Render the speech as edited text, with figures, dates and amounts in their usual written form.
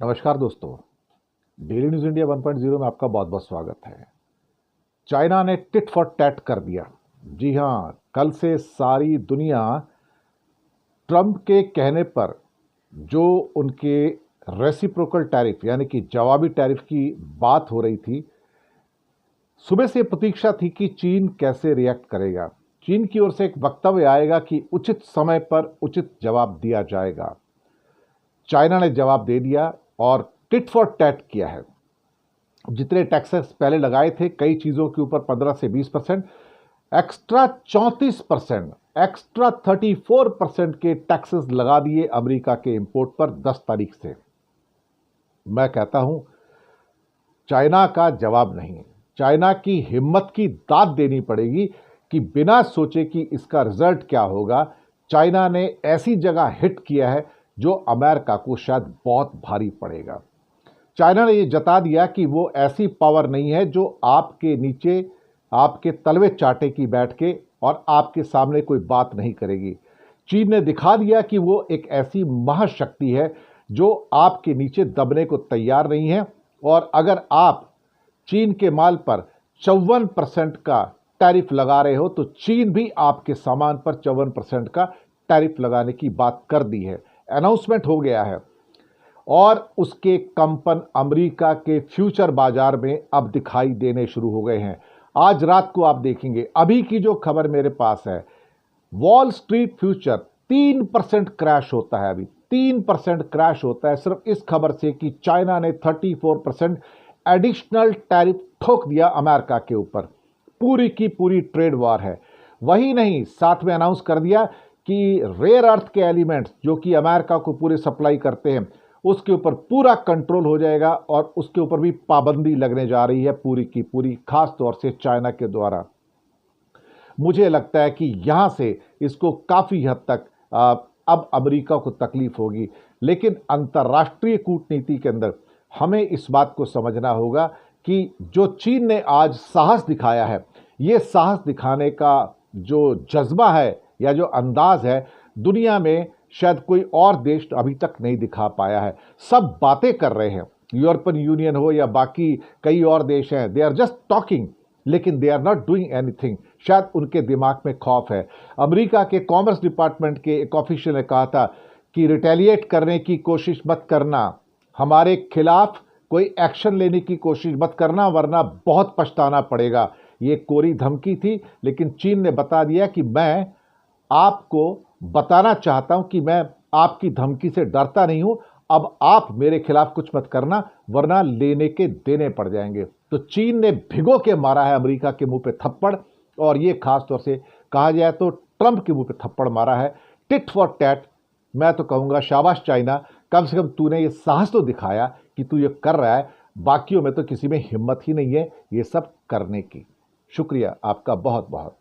नमस्कार दोस्तों। Daily news India 1.0 में आपका बहुत बहुत स्वागत है। चाइना ने टिट फॉर टैट कर दिया। जी हाँ, कल से सारी दुनिया ट्रंप के कहने पर जो उनके रेसिप्रोकल टैरिफ यानी कि जवाबी टैरिफ की बात हो रही थी, सुबह से प्रतीक्षा थी कि चीन कैसे रिएक्ट करेगा। चीन की ओर से एक वक्तव्य आएगा कि उचित समय पर उचित जवाब दिया जाएगा। चाइना ने जवाब दे दिया और टिट फॉर टैट किया है। जितने टैक्सेस पहले लगाए थे कई चीज़ों के ऊपर 15 से 20%, एक्स्ट्रा 34%, एक्स्ट्रा 34% के टैक्सेस लगा दिए अमेरिका के इंपोर्ट पर 10 तारीख से। मैं कहता हूं चाइना का जवाब नहीं। चाइना की हिम्मत की दाद देनी पड़ेगी कि बिना सोचे कि इसका रिजल्ट क्या होगा, चाइना ने ऐसी जगह हिट किया है जो अमेरिका को शायद बहुत भारी पड़ेगा। चाइना ने यह जता दिया कि वो ऐसी पावर नहीं है जो आपके नीचे आपके तलवे चाटे की बैठ के और आपके सामने कोई बात नहीं करेगी। चीन ने दिखा दिया कि वो एक ऐसी महाशक्ति है जो आपके नीचे दबने को तैयार नहीं है। और अगर आप चीन के माल पर 54% का टैरिफ लगा रहे हो तो चीन भी आपके सामान पर 54% का टैरिफ लगाने की बात कर दी है। अनाउंसमेंट हो गया है और उसके कंपन अमेरिका के फ्यूचर बाजार में अब दिखाई देने शुरू हो गए हैं। आज रात को आप देखेंगे, अभी की जो खबर मेरे पास है, वॉल स्ट्रीट फ्यूचर 3% क्रैश होता है। अभी 3% क्रैश होता है सिर्फ इस खबर से कि चाइना ने 34% एडिशनल टैरिफ ठोक दिया अमेरिका के ऊपर। पूरी की पूरी ट्रेड वॉर है। वही नहीं, साथ में अनाउंस कर दिया कि रेयर अर्थ के एलिमेंट्स जो कि अमेरिका को पूरे सप्लाई करते हैं उसके ऊपर पूरा कंट्रोल हो जाएगा और उसके ऊपर भी पाबंदी लगने जा रही है पूरी की पूरी, खास तौर से चाइना के द्वारा। मुझे लगता है कि यहां से इसको काफी हद तक अब अमेरिका को तकलीफ होगी। लेकिन अंतर्राष्ट्रीय कूटनीति के अंदर हमें इस बात को समझना होगा कि जो चीन ने आज साहस दिखाया है, ये साहस दिखाने का जो जज्बा है या जो अंदाज है, दुनिया में शायद कोई और देश अभी तक नहीं दिखा पाया है। सब बातें कर रहे हैं, यूरोपियन यूनियन हो या बाकी कई और देश हैं, दे आर जस्ट टॉकिंग लेकिन they are not doing anything. शायद उनके दिमाग में खौफ है। अमेरिका के कॉमर्स डिपार्टमेंट के एक ऑफिशियल ने कहा था कि रिटेलिएट करने की कोशिश मत करना, हमारे खिलाफ कोई एक्शन लेने की कोशिश मत करना वरना बहुत पछताना पड़ेगा। ये कोरी धमकी थी, लेकिन चीन ने बता दिया कि मैं आपको बताना चाहता हूं कि मैं आपकी धमकी से डरता नहीं हूं, अब आप मेरे खिलाफ कुछ मत करना वरना लेने के देने पड़ जाएंगे। तो चीन ने भिगो के मारा है अमेरिका के मुंह पे थप्पड़, और ये खास तौर से कहा जाए तो ट्रंप के मुंह पे थप्पड़ मारा है। Tit for tat. मैं तो कहूंगा शाबाश चाइना, कम से कम तूने ये साहस तो दिखाया कि तू ये कर रहा है। बाकियों में तो किसी में हिम्मत ही नहीं है ये सब करने की। शुक्रिया आपका बहुत बहुत।